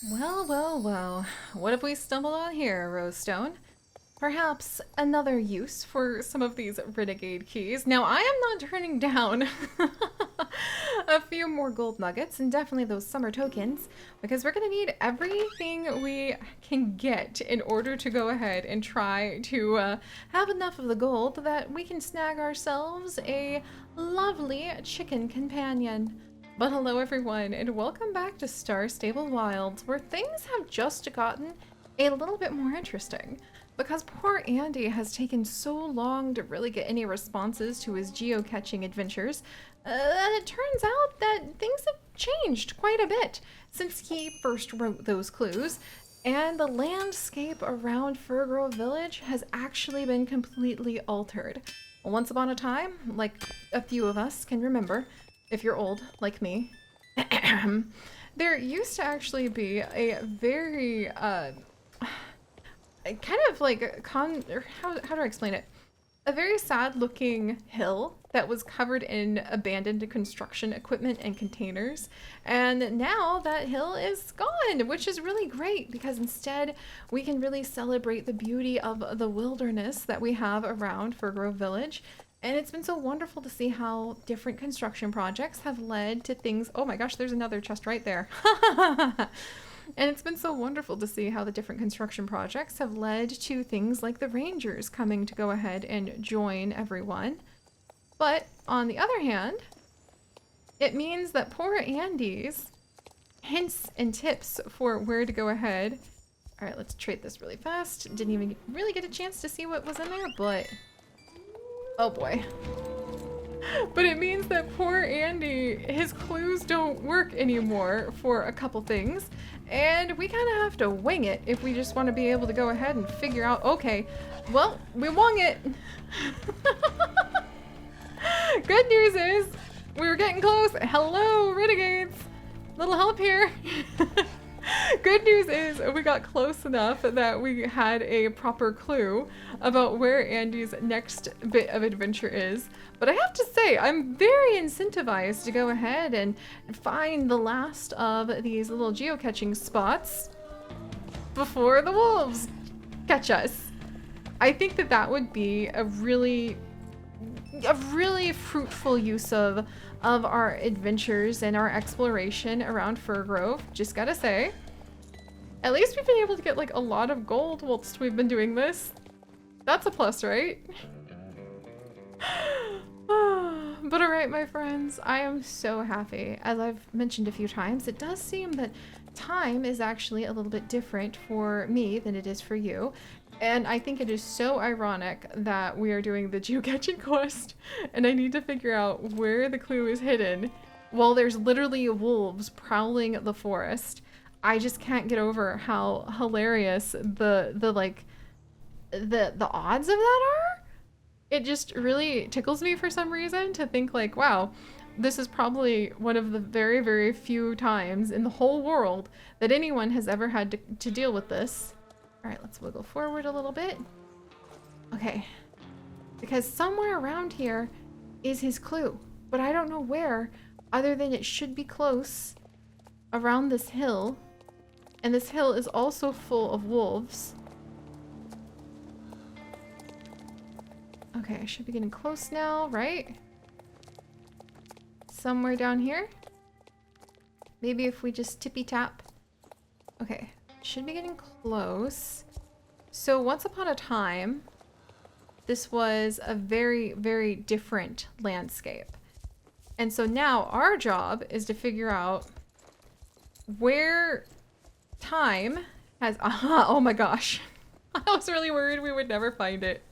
Well, well, well. What have we stumbled on here, Rosestone? Perhaps another use for some of these renegade keys. Now, I am not turning down a few more gold nuggets and definitely those summer tokens because we're going to need everything we can get in order to go ahead and try to have enough of the gold that we can snag ourselves a lovely chicken companion. But hello everyone, and welcome back to Starstable Wilds, where things have just gotten a little bit more interesting. Because poor Andy has taken so long to really get any responses to his geocaching adventures, it turns out that things have changed quite a bit since he first wrote those clues, and the landscape around Firgrove Village has actually been completely altered. Once upon a time, like a few of us can remember, if you're old like me, there used to actually be a very kind of like or how do I explain it? A very sad looking hill that was covered in abandoned construction equipment and containers. And now that hill is gone, which is really great because instead we can really celebrate the beauty of the wilderness that we have around Firgrove Village. And it's been so wonderful to see how different construction projects have led to things. Oh my gosh, there's another chest right there. And it's been so wonderful to see how the different construction projects have led to things like the Rangers coming to go ahead and join everyone. But on the other hand, it means that poor Andy's hints and tips for where to go ahead. All right, let's trade this really fast. Didn't even really get a chance to see what was in there, but oh boy. But it means that poor Andy, his clues don't work anymore for a couple things. And we kind of have to wing it if we just want to be able to go ahead and figure out, okay, well, we wung it. Good news is we were getting close. Hello, renegades. Little help here. Good news is we got close enough that we had a proper clue about where Andy's next bit of adventure is. But I have to say, I'm very incentivized to go ahead and find the last of these little geocaching spots before the wolves catch us. I think that that would be a really fruitful use of our adventures and our exploration around Firgrove, just gotta say. At least we've been able to get like a lot of gold whilst we've been doing this. That's a plus, right? But alright, my friends, I am so happy. As I've mentioned a few times, it does seem that time is actually a little bit different for me than it is for you. And I think it is so ironic that we are doing the geocaching quest and I need to figure out where the clue is hidden while there's literally wolves prowling the forest. I just can't get over how hilarious the odds of that are. It just really tickles me for some reason to think like, wow, this is probably one of the very, very few times in the whole world that anyone has ever had to deal with this. All right, let's wiggle forward a little bit. Okay, because somewhere around here is his clue, but I don't know where, other than it should be close around this hill. And this hill is also full of wolves. Okay, I should be getting close now, right? Somewhere down here? Maybe if we just tippy tap. Okay. Should be getting close. So once upon a time, this was a very, very different landscape. And so now our job is to figure out where time has... Aha! Oh my gosh. I was really worried we would never find it.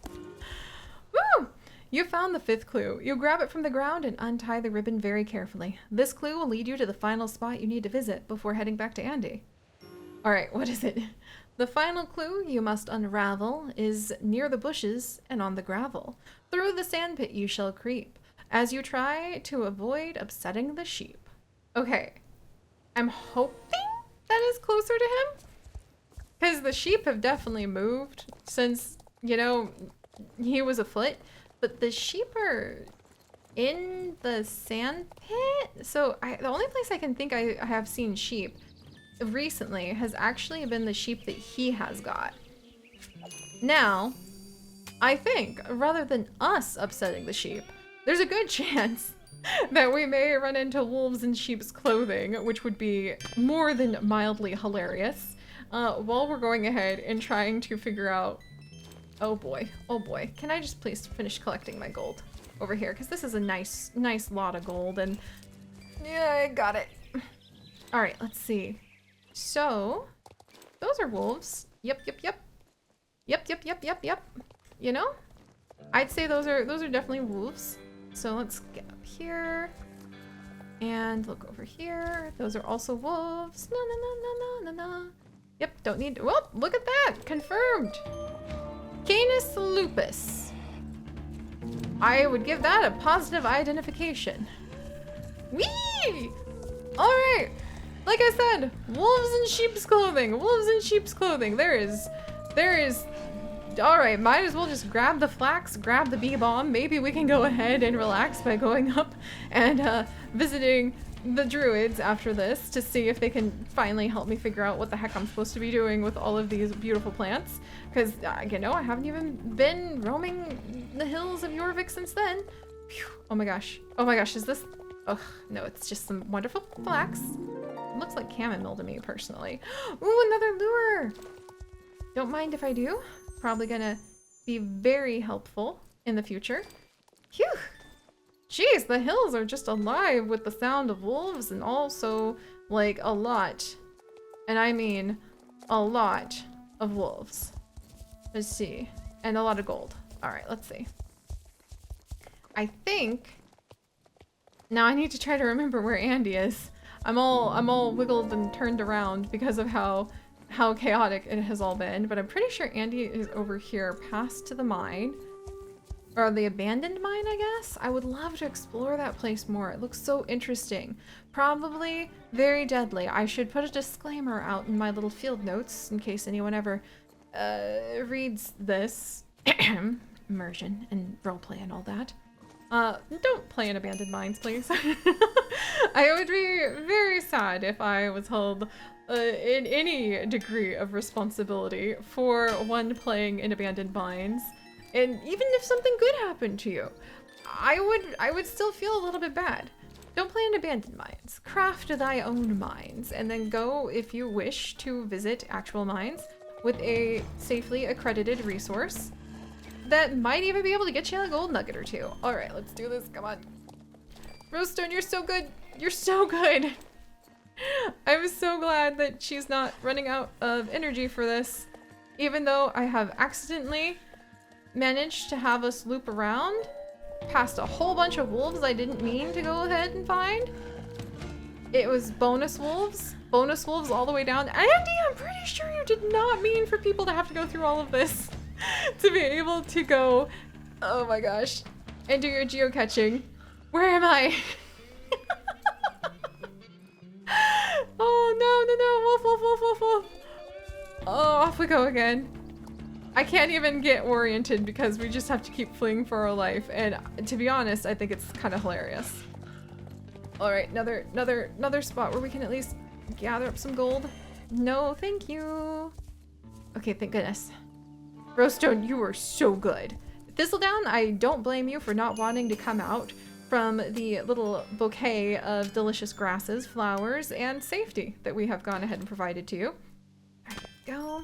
Woo! You found the 5th clue. You grab it from the ground and untie the ribbon very carefully. This clue will lead you to the final spot you need to visit before heading back to Andy. Alright, what is it? The final clue you must unravel is near the bushes and on the gravel. Through the sandpit you shall creep, as you try to avoid upsetting the sheep. Okay, I'm hoping that is closer to him, because the sheep have definitely moved since, you know, he was afoot, but the sheep are in the sandpit, so the only place I can think I have seen sheep recently has actually been the sheep that he has got. Now, I think, rather than us upsetting the sheep, there's a good chance that we may run into wolves in sheep's clothing, which would be more than mildly hilarious, while we're going ahead and trying to figure out... Oh boy, can I just please finish collecting my gold over here? Because this is a nice lot of gold, and yeah, I got it. All right, let's see. So, those are wolves. Yep. You know? I'd say those are definitely wolves. So let's get up here and look over here. Those are also wolves. No. Yep, don't need to. Well, look at that! Confirmed! Canis lupus. I would give that a positive identification. Whee! Alright! Like I said, wolves in sheep's clothing. Wolves in sheep's clothing. There is... Alright, might as well just grab the flax, grab the bee bomb. Maybe we can go ahead and relax by going up and visiting the druids after this to see if they can finally help me figure out what the heck I'm supposed to be doing with all of these beautiful plants. Because, you know, I haven't even been roaming the hills of Jorvik since then. Phew. Oh my gosh, is this... Ugh, no, it's just some wonderful flax. It looks like chamomile to me, personally. Ooh, another lure! Don't mind if I do. Probably gonna be very helpful in the future. Phew! Jeez, the hills are just alive with the sound of wolves and also, like, a lot. And I mean a lot of wolves. Let's see. And a lot of gold. Alright, let's see. I think... Now I need to try to remember where Andy is. I'm all wiggled and turned around because of how chaotic it has all been, but I'm pretty sure Andy is over here past to the mine. Or the abandoned mine, I guess? I would love to explore that place more. It looks so interesting. Probably very deadly. I should put a disclaimer out in my little field notes in case anyone ever reads this. Immersion and roleplay and all that. Don't play in abandoned mines, please. I would be very sad if I was held in any degree of responsibility for one playing in abandoned mines. And even if something good happened to you, I would still feel a little bit bad. Don't play in abandoned mines. Craft thy own mines, and then go, if you wish, to visit actual mines with a safely accredited resource that might even be able to get you a gold nugget or two. All right, let's do this. Come on. Rosestone, you're so good. You're so good. I'm so glad that she's not running out of energy for this, even though I have accidentally managed to have us loop around past a whole bunch of wolves I didn't mean to go ahead and find. It was bonus wolves all the way down. Andy, I'm pretty sure you did not mean for people to have to go through all of this to be able to go, oh my gosh, and do your geocaching. Where am I? Oh, no, wolf. Oh, off we go again. I can't even get oriented because we just have to keep fleeing for our life, and to be honest, I think it's kind of hilarious. All right, another spot where we can at least gather up some gold. No, thank you. Okay, thank goodness. Rosestone, you were so good. Thistledown, I don't blame you for not wanting to come out from the little bouquet of delicious grasses, flowers, and safety that we have gone ahead and provided to you. There we go.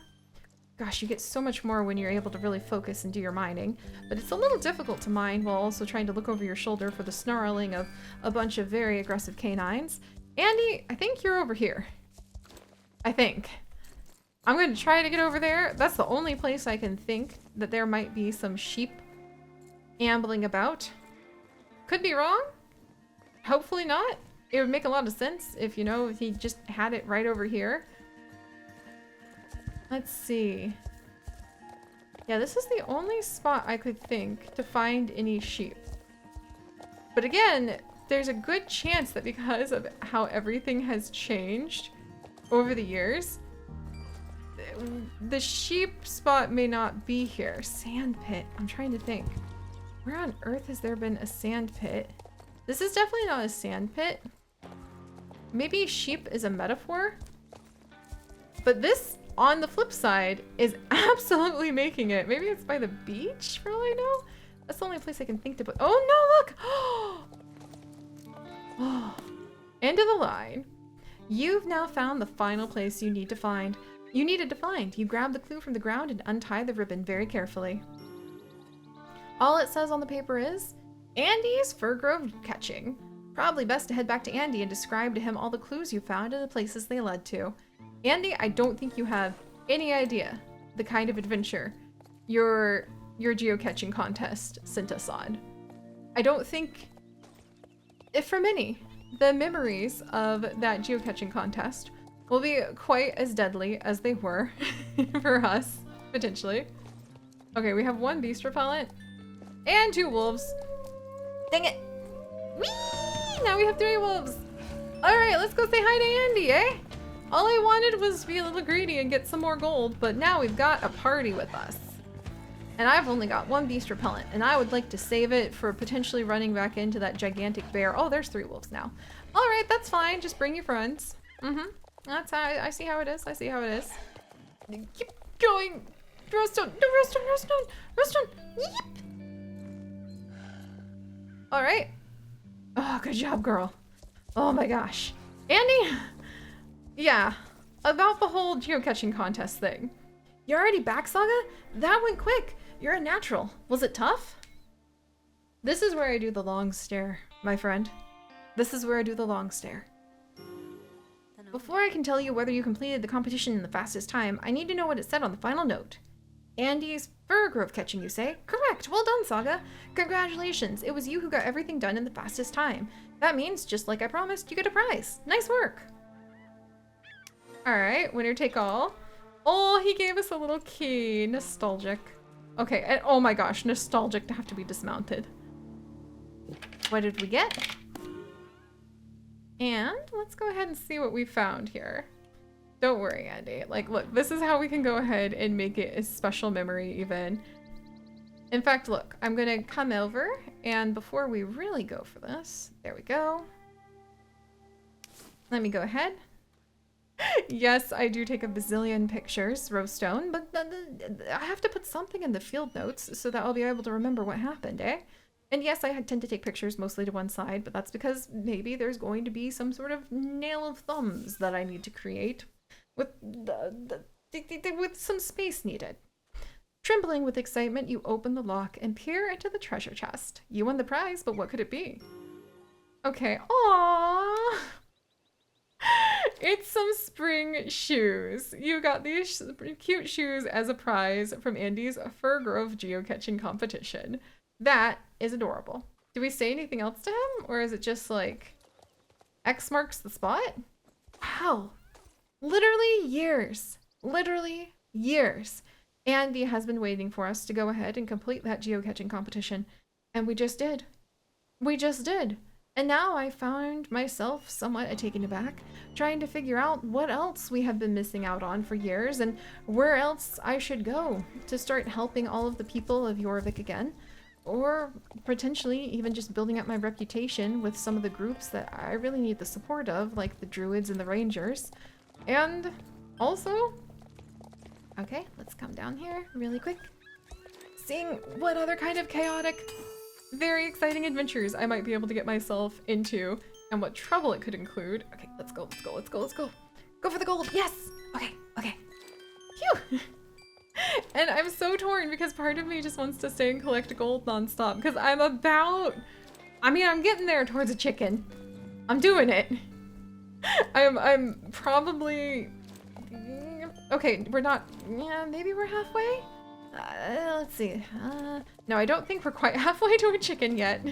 Gosh, you get so much more when you're able to really focus and do your mining, but it's a little difficult to mine while also trying to look over your shoulder for the snarling of a bunch of very aggressive canines. Andy, I think you're over here. I think. I'm going to try to get over there. That's the only place I can think that there might be some sheep ambling about. Could be wrong. Hopefully not. It would make a lot of sense if, you know, if he just had it right over here. Let's see. Yeah, this is the only spot I could think to find any sheep. But again, there's a good chance that because of how everything has changed over the years, the sheep spot may not be here. Sand pit. I'm trying to think. Where on earth has there been a sand pit? This is definitely not a sand pit. Maybe sheep is a metaphor? But this, on the flip side, is absolutely making it. Maybe it's by the beach, for all I know? That's the only place I can think to put. Oh, no, look! Oh, end of the line. You've now found the final place you needed to find. You grab the clue from the ground and untie the ribbon very carefully. All it says on the paper is, Andy's Fir Grove Catching. Probably best to head back to Andy and describe to him all the clues you found and the places they led to. Andy, I don't think you have any idea the kind of adventure your geocaching contest sent us on. I don't think, if for many, the memories of that geocaching contest will be quite as deadly as they were for us, potentially. Okay, we have 1 beast repellent and 2 wolves. Dang it! Whee! Now we have 3 wolves. All right, let's go say hi to Andy, eh? All I wanted was to be a little greedy and get some more gold, but now we've got a party with us. And I've only got 1 beast repellent, and I would like to save it for potentially running back into that gigantic bear. Oh, there's 3 wolves now. All right, that's fine. Just bring your friends. That's how I see how it is. I see how it is. Keep going. Rosestone. No, Rosestone, Rosestone, Rosestone. Yep. All right. Oh, good job, girl. Oh my gosh. Andy? Yeah, about the whole geocaching contest thing. You're already back, Saga? That went quick. You're a natural. Was it tough? This is where I do the long stare, my friend. This is where I do the long stare. Before I can tell you whether you completed the competition in the fastest time, I need to know what it said on the final note. Andy's Fir Grove Catching, you say? Correct. Well done, Saga. Congratulations. It was you who got everything done in the fastest time. That means, just like I promised, you get a prize. Nice work. All right, winner take all. Oh, he gave us a little key. Nostalgic. Okay, and oh my gosh, nostalgic to have to be dismounted. What did we get? And let's go ahead and see what we found here. Don't worry, Andy. Like, look, this is how we can go ahead and make it a special memory even. In fact, look, I'm gonna come over, and before we really go for this, there we go. Let me go ahead. Yes, I do take a bazillion pictures, Rosestone, but I have to put something in the field notes so that I'll be able to remember what happened, eh? And yes, I tend to take pictures mostly to one side, but that's because maybe there's going to be some sort of nail of thumbs that I need to create with with some space needed. Trembling with excitement, you open the lock and peer into the treasure chest. You won the prize, but what could it be? Okay, aww. It's some spring shoes. You got these cute shoes as a prize from Andy's Fir Grove geocaching competition. That is adorable. Do we say anything else to him? Or is it just like X marks the spot? Wow. Literally years. Literally years. Andy has been waiting for us to go ahead and complete that geocaching competition. And we just did. We just did. And now I found myself somewhat taken aback, trying to figure out what else we have been missing out on for years and where else I should go to start helping all of the people of Jorvik again, or potentially even just building up my reputation with some of the groups that I really need the support of, like the Druids and the Rangers. And also, okay, let's come down here really quick, seeing what other kind of chaotic, very exciting adventures I might be able to get myself into and what trouble it could include. Okay, let's go, let's go, let's go, let's go. Go for the gold, yes! Okay, okay. Phew! And I'm so torn because part of me just wants to stay and collect gold nonstop because I'm getting there towards a chicken. I'm doing it. I'm probably, okay, we're not, yeah, maybe we're halfway? Let's see. No, I don't think we're quite halfway to a chicken yet.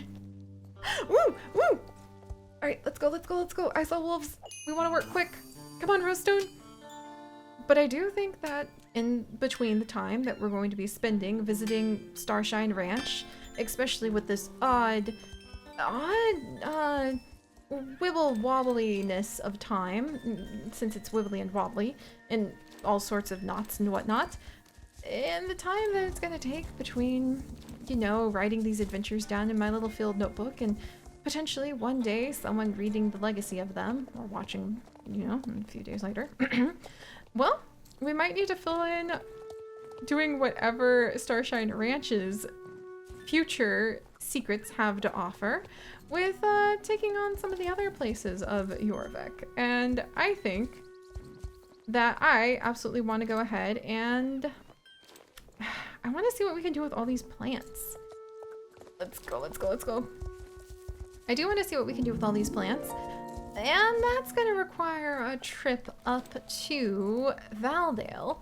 Woo! Woo! All right, let's go, let's go, let's go. I saw wolves. We want to work quick. Come on, Rosestone. But I do think that in between the time that we're going to be spending visiting Starshine Ranch, especially with this odd wibble wobbliness of time, since it's wibbly and wobbly, and all sorts of knots and whatnot, and the time that it's gonna take between, you know, writing these adventures down in my little field notebook and potentially one day someone reading the legacy of them or watching, you know, a few days later. Well, we might need to fill in doing whatever Starshine Ranch's future secrets have to offer with taking on some of the other places of Jorvik. And I think that I absolutely want to go ahead and I want to see what we can do with all these plants. Let's go, let's go, let's go. I do want to see what we can do with all these plants. And that's going to require a trip up to Valdale.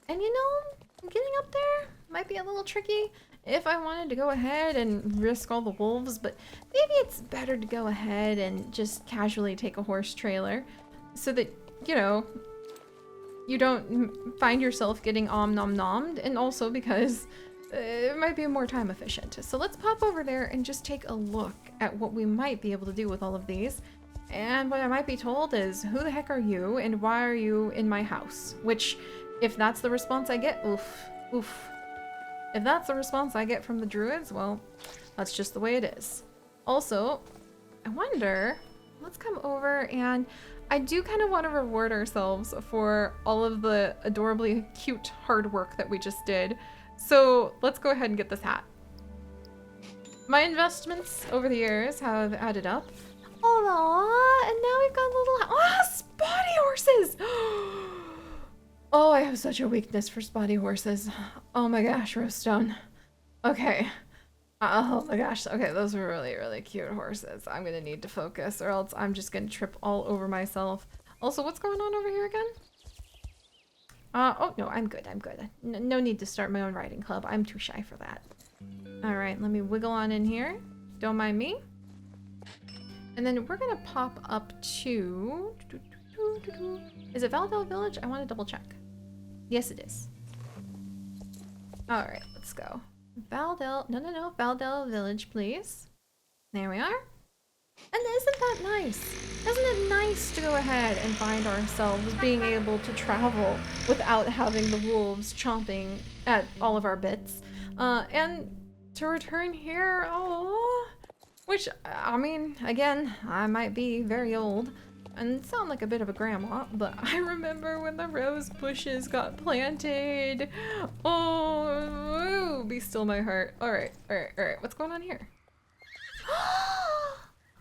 And you know, getting up there might be a little tricky if I wanted to go ahead and risk all the wolves, but maybe it's better to go ahead and just casually take a horse trailer so that, you know, you don't find yourself getting nom-nommed, and also because it might be more time efficient. So let's pop over there and just take a look at what we might be able to do with all of these. And what I might be told is, who the heck are you and why are you in my house? Which, if that's the response I get, oof, oof. If that's the response I get from the druids, well, that's just the way it is. Also, I wonder, let's come over and I do kind of want to reward ourselves for all of the adorably cute hard work that we just did. So let's go ahead and get this hat. My investments over the years have added up. Aww, and now we've got little spotty horses. Oh, I have such a weakness for spotty horses. Oh my gosh, Rosestone. Okay. Oh my gosh. Okay, those are really, really cute horses. I'm gonna need to focus or else I'm just gonna trip all over myself. Also, what's going on over here again? Oh no, I'm good, I'm good. No need to start my own riding club. I'm too shy for that. All right, let me wiggle on in here. Don't mind me. And then we're gonna pop up to... Is it Valdale Village? I want to double check. Yes, it is. All right, let's go. Valdale, no, Valdale Village, please. There we are. And isn't that nice? Isn't it nice to go ahead and find ourselves being able to travel without having the wolves chomping at all of our bits? And to return here, oh, which, I mean, again, I might be very old and sound like a bit of a grandma, but I remember when the rose bushes got planted. Oh, be still my heart. All right, what's going on here?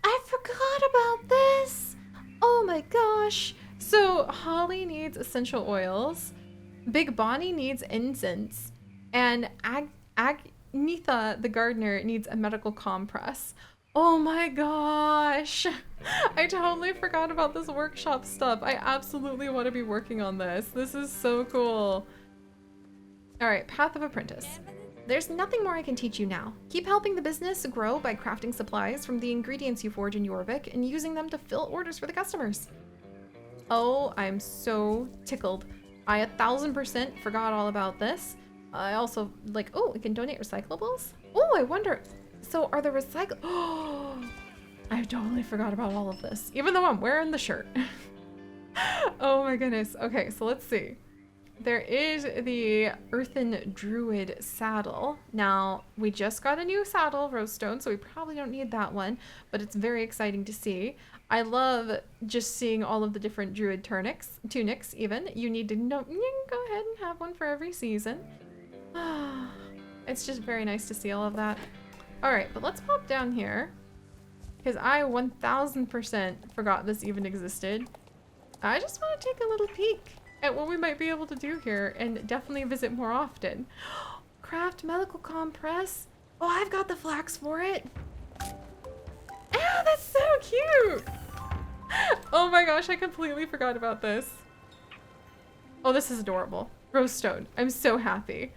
I forgot about this. Oh my gosh. So Holly needs essential oils, Big Bonnie needs incense, and Agnetha the gardener needs a medical compress. Oh my gosh. I totally forgot about this workshop stuff. I absolutely want to be working on this. This is so cool. All right, Path of Apprentice. There's nothing more I can teach you now. Keep helping the business grow by crafting supplies from the ingredients you forge in Jorvik and using them to fill orders for the customers. Oh, I'm so tickled. I 1000% forgot all about this. I also, like, oh, we can donate recyclables? Oh, I wonder, so are the oh, I totally forgot about all of this, even though I'm wearing the shirt. Oh my goodness. Okay, so let's see. There is the Earthen Druid saddle. Now, we just got a new saddle, Rosestone, so we probably don't need that one, but it's very exciting to see. I love just seeing all of the different Druid tunics even. You need to know, you can go ahead and have one for every season. It's just very nice to see all of that. All right, but let's pop down here because I 1000% forgot this even existed. I just want to take a little peek at what we might be able to do here and definitely visit more often. Craft medical compress. Oh, I've got the flax for it. Ah, that's so cute. Oh my gosh, I completely forgot about this. Oh, this is adorable. Rosestone, I'm so happy.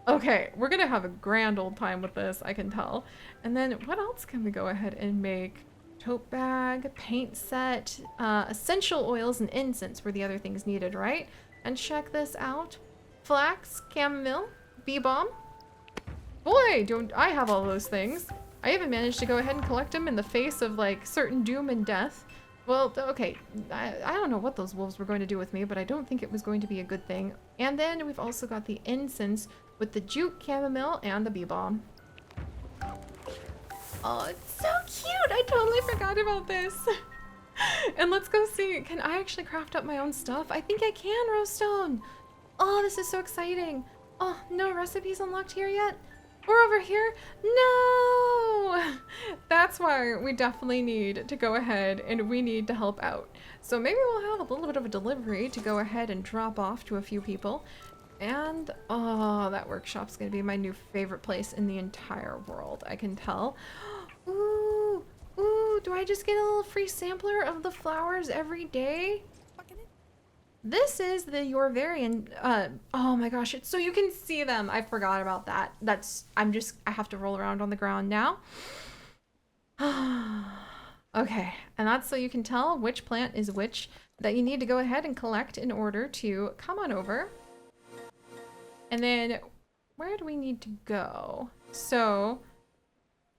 Okay, we're gonna have a grand old time with this, I can tell. And then what else can we go ahead and make? Tote bag, paint set, essential oils and incense were the other things needed, right? And check this out. Flax, chamomile, bee balm. Boy, don't I have all those things. I even managed to go ahead and collect them in the face of like certain doom and death. Well, okay, I don't know what those wolves were going to do with me, but I don't think it was going to be a good thing. And then we've also got the incense with the jute chamomile and the bee balm. Oh, it's so cute. I totally forgot about this. And let's go see, can I actually craft up my own stuff? I think I can, Rosestone. Oh, this is so exciting. Oh, no recipes unlocked here yet? Or over here? No! That's why we definitely need to go ahead and we need to help out. So maybe we'll have a little bit of a delivery to go ahead and drop off to a few people. And, oh, that workshop's gonna be my new favorite place in the entire world, I can tell. Ooh, ooh, do I just get a little free sampler of the flowers every day? This is the Jorvik, oh my gosh, it's so you can see them. I forgot about that. I have to roll around on the ground now. Okay, and that's so you can tell which plant is which that you need to go ahead and collect in order to come on over. And then where do we need to go? So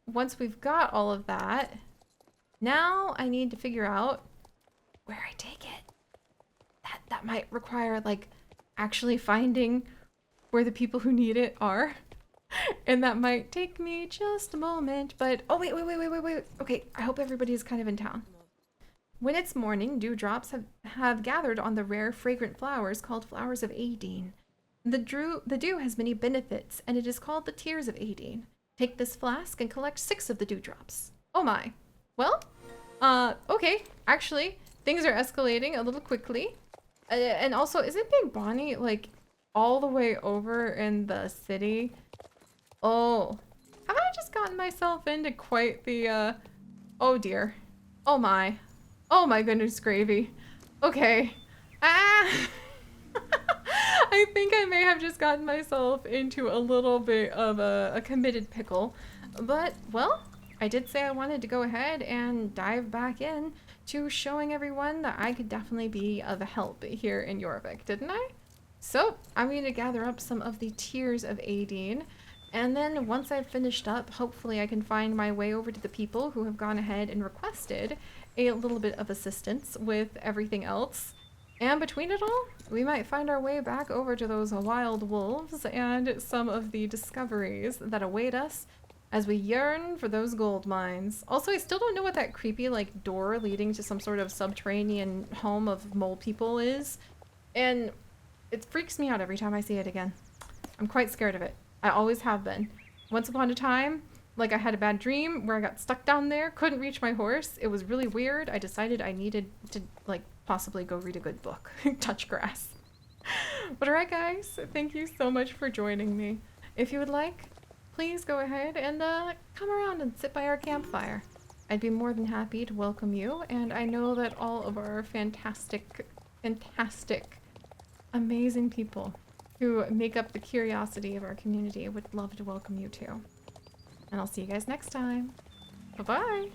once we've got all of that, now I need to figure out where I take it. That might require like actually finding where the people who need it are. And that might take me just a moment, but oh wait. Okay, I hope everybody's kind of in town. When it's morning, dewdrops have gathered on the rare fragrant flowers called flowers of Aidien. The dew has many benefits, and it is called the tears of Aidien. Take this flask and collect 6 of the dewdrops. Oh my. Well, okay. Actually, things are escalating a little quickly. And also, isn't Big Bonnie, like, all the way over in the city? Oh. Have I just gotten myself into quite the, oh dear. Oh my. Oh my goodness gravy. Okay. Ah! I think I may have just gotten myself into a little bit of a committed pickle. But, well, I did say I wanted to go ahead and dive back in to showing everyone that I could definitely be of help here in Jorvik, didn't I? So, I'm going to gather up some of the tears of Aidien, and then once I've finished up, hopefully I can find my way over to the people who have gone ahead and requested a little bit of assistance with everything else. And between it all, we might find our way back over to those wild wolves and some of the discoveries that await us as we yearn for those gold mines. Also, I still don't know what that creepy, like, door leading to some sort of subterranean home of mole people is. And it freaks me out every time I see it again. I'm quite scared of it. I always have been. Once upon a time, like, I had a bad dream where I got stuck down there, couldn't reach my horse. It was really weird. I decided I needed to, like, possibly go read a good book. Touch grass. But alright guys, thank you so much for joining me. If you would like, please go ahead and come around and sit by our campfire. I'd be more than happy to welcome you, and I know that all of our fantastic, amazing people who make up the curiosity of our community would love to welcome you too. And I'll see you guys next time. Bye-bye!